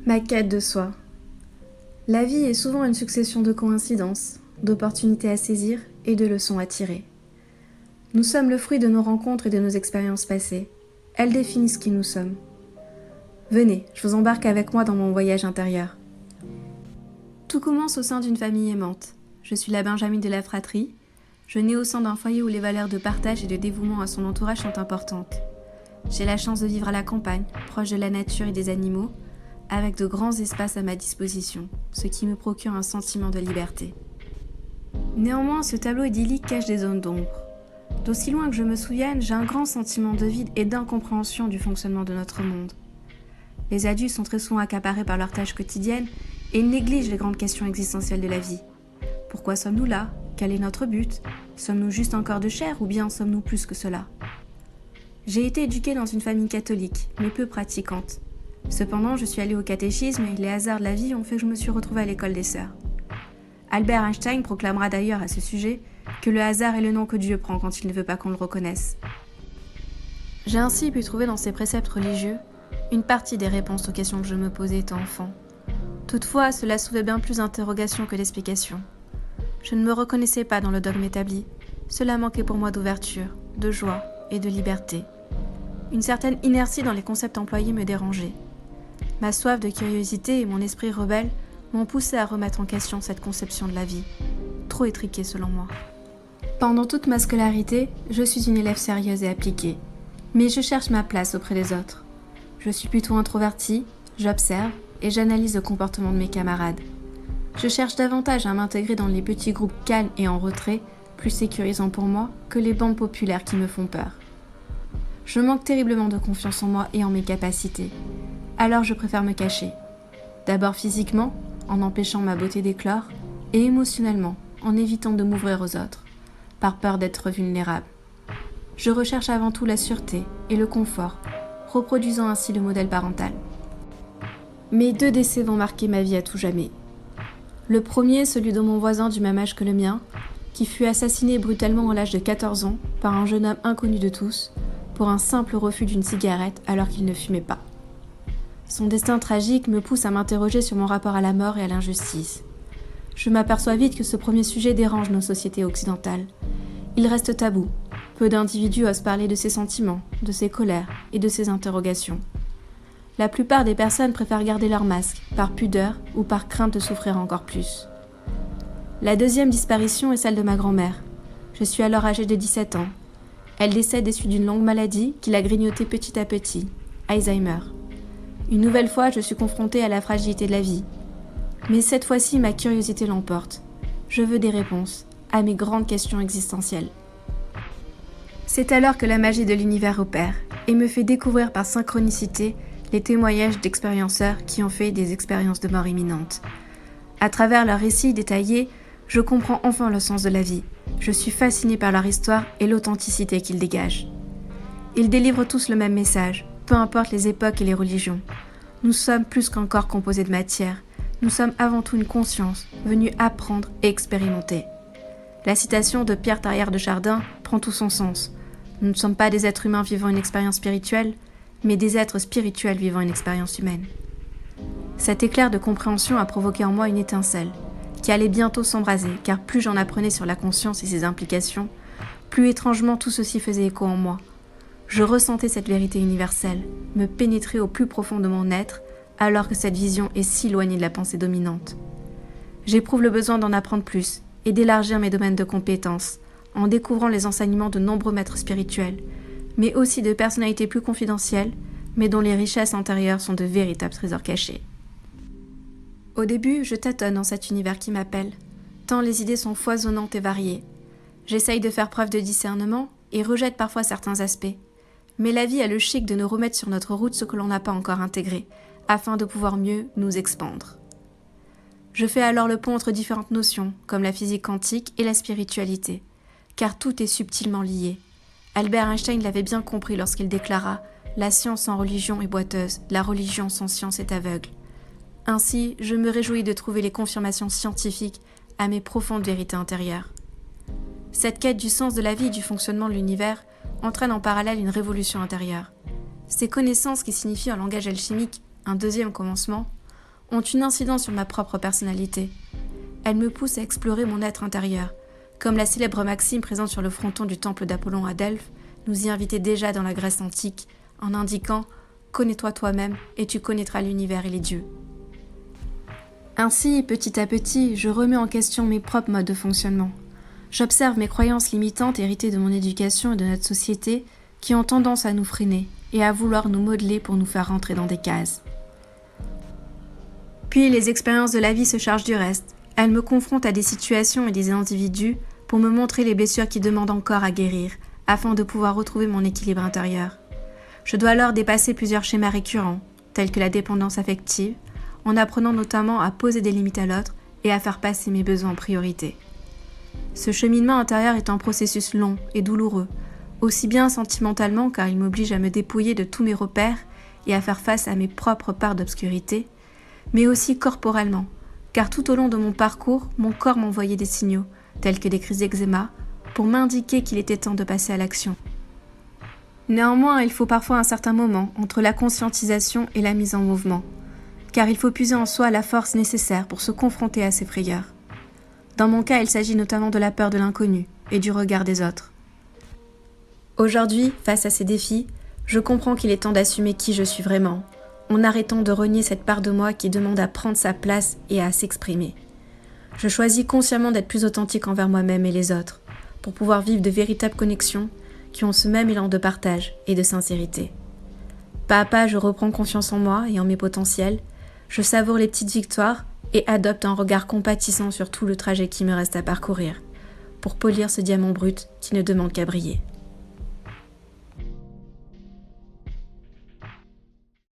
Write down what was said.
Ma quête de soi. La vie est souvent une succession de coïncidences, d'opportunités à saisir et de leçons à tirer. Nous sommes le fruit de nos rencontres et de nos expériences passées. Elles définissent qui nous sommes. Venez, je vous embarque avec moi dans mon voyage intérieur. Tout commence au sein d'une famille aimante. Je suis la Benjamine de la fratrie. Je nais au sein d'un foyer où les valeurs de partage et de dévouement à son entourage sont importantes. J'ai la chance de vivre à la campagne, proche de la nature et des animaux, avec de grands espaces à ma disposition, ce qui me procure un sentiment de liberté. Néanmoins, ce tableau idyllique cache des zones d'ombre. D'aussi loin que je me souvienne, j'ai un grand sentiment de vide et d'incompréhension du fonctionnement de notre monde. Les adultes sont très souvent accaparés par leurs tâches quotidiennes et négligent les grandes questions existentielles de la vie. Pourquoi sommes-nous là ? Quel est notre but ? Sommes-nous juste un corps de chair ou bien sommes-nous plus que cela ? J'ai été éduquée dans une famille catholique, mais peu pratiquante. Cependant, je suis allée au catéchisme et les hasards de la vie ont fait que je me suis retrouvée à l'école des sœurs. Albert Einstein proclamera d'ailleurs à ce sujet que le hasard est le nom que Dieu prend quand il ne veut pas qu'on le reconnaisse. J'ai ainsi pu trouver dans ces préceptes religieux une partie des réponses aux questions que je me posais étant enfant. Toutefois, cela soulevait bien plus d'interrogations que d'explications. Je ne me reconnaissais pas dans le dogme établi. Cela manquait pour moi d'ouverture, de joie et de liberté. Une certaine inertie dans les concepts employés me dérangeait. Ma soif de curiosité et mon esprit rebelle m'ont poussé à remettre en question cette conception de la vie, trop étriquée selon moi. Pendant toute ma scolarité, je suis une élève sérieuse et appliquée, mais je cherche ma place auprès des autres. Je suis plutôt introvertie, j'observe et j'analyse le comportement de mes camarades. Je cherche davantage à m'intégrer dans les petits groupes calmes et en retrait, plus sécurisants pour moi que les bandes populaires qui me font peur. Je manque terriblement de confiance en moi et en mes capacités. Alors je préfère me cacher. D'abord physiquement, en empêchant ma beauté d'éclore, et émotionnellement, en évitant de m'ouvrir aux autres, par peur d'être vulnérable. Je recherche avant tout la sûreté et le confort, reproduisant ainsi le modèle parental. Mes 2 décès vont marquer ma vie à tout jamais. Le premier, celui de mon voisin du même âge que le mien, qui fut assassiné brutalement à l'âge de 14 ans par un jeune homme inconnu de tous, pour un simple refus d'une cigarette alors qu'il ne fumait pas. Son destin tragique me pousse à m'interroger sur mon rapport à la mort et à l'injustice. Je m'aperçois vite que ce premier sujet dérange nos sociétés occidentales. Il reste tabou. Peu d'individus osent parler de ses sentiments, de ses colères et de ses interrogations. La plupart des personnes préfèrent garder leur masque, par pudeur ou par crainte de souffrir encore plus. La deuxième disparition est celle de ma grand-mère. Je suis alors âgée de 17 ans. Elle décède des suites d'une longue maladie qui l'a grignotée petit à petit, Alzheimer. Une nouvelle fois, je suis confrontée à la fragilité de la vie. Mais cette fois-ci, ma curiosité l'emporte. Je veux des réponses à mes grandes questions existentielles. C'est alors que la magie de l'univers opère et me fait découvrir par synchronicité les témoignages d'expérienceurs qui ont fait des expériences de mort imminente. À travers leurs récits détaillés, je comprends enfin le sens de la vie. Je suis fascinée par leur histoire et l'authenticité qu'ils dégagent. Ils délivrent tous le même message, peu importe les époques et les religions. Nous sommes plus qu'un corps composé de matière. Nous sommes avant tout une conscience, venue apprendre et expérimenter. La citation de Pierre Teilhard de Chardin prend tout son sens. Nous ne sommes pas des êtres humains vivant une expérience spirituelle, mais des êtres spirituels vivant une expérience humaine. Cet éclair de compréhension a provoqué en moi une étincelle, qui allait bientôt s'embraser, car plus j'en apprenais sur la conscience et ses implications, plus étrangement tout ceci faisait écho en moi. Je ressentais cette vérité universelle, me pénétrer au plus profond de mon être, alors que cette vision est si éloignée de la pensée dominante. J'éprouve le besoin d'en apprendre plus et d'élargir mes domaines de compétences, en découvrant les enseignements de nombreux maîtres spirituels, mais aussi de personnalités plus confidentielles, mais dont les richesses intérieures sont de véritables trésors cachés. Au début, je tâtonne dans cet univers qui m'appelle, tant les idées sont foisonnantes et variées. J'essaye de faire preuve de discernement et rejette parfois certains aspects. Mais la vie a le chic de nous remettre sur notre route ce que l'on n'a pas encore intégré, afin de pouvoir mieux nous expandre. Je fais alors le pont entre différentes notions, comme la physique quantique et la spiritualité, car tout est subtilement lié. Albert Einstein l'avait bien compris lorsqu'il déclara « La science sans religion est boiteuse, la religion sans science est aveugle ». Ainsi, je me réjouis de trouver les confirmations scientifiques à mes profondes vérités intérieures. Cette quête du sens de la vie et du fonctionnement de l'univers entraîne en parallèle une révolution intérieure. Ces connaissances qui signifient en langage alchimique un deuxième commencement ont une incidence sur ma propre personnalité. Elles me poussent à explorer mon être intérieur, comme la célèbre maxime présente sur le fronton du temple d'Apollon à Delphes nous y invitait déjà dans la Grèce antique, en indiquant « Connais-toi toi-même et tu connaîtras l'univers et les dieux ». Ainsi, petit à petit, je remets en question mes propres modes de fonctionnement. J'observe mes croyances limitantes héritées de mon éducation et de notre société qui ont tendance à nous freiner et à vouloir nous modeler pour nous faire rentrer dans des cases. Puis les expériences de la vie se chargent du reste. Elles me confrontent à des situations et des individus pour me montrer les blessures qui demandent encore à guérir, afin de pouvoir retrouver mon équilibre intérieur. Je dois alors dépasser plusieurs schémas récurrents, tels que la dépendance affective, en apprenant notamment à poser des limites à l'autre et à faire passer mes besoins en priorité. Ce cheminement intérieur est un processus long et douloureux, aussi bien sentimentalement car il m'oblige à me dépouiller de tous mes repères et à faire face à mes propres parts d'obscurité, mais aussi corporellement, car tout au long de mon parcours, mon corps m'envoyait des signaux, tels que des crises d'eczéma, pour m'indiquer qu'il était temps de passer à l'action. Néanmoins, il faut parfois un certain moment entre la conscientisation et la mise en mouvement, car il faut puiser en soi la force nécessaire pour se confronter à ces frayeurs. Dans mon cas, il s'agit notamment de la peur de l'inconnu et du regard des autres. Aujourd'hui, face à ces défis, je comprends qu'il est temps d'assumer qui je suis vraiment, en arrêtant de renier cette part de moi qui demande à prendre sa place et à s'exprimer. Je choisis consciemment d'être plus authentique envers moi-même et les autres, pour pouvoir vivre de véritables connexions qui ont ce même élan de partage et de sincérité. Pas à pas, je reprends confiance en moi et en mes potentiels, je savoure les petites victoires et adopte un regard compatissant sur tout le trajet qui me reste à parcourir, pour polir ce diamant brut qui ne demande qu'à briller.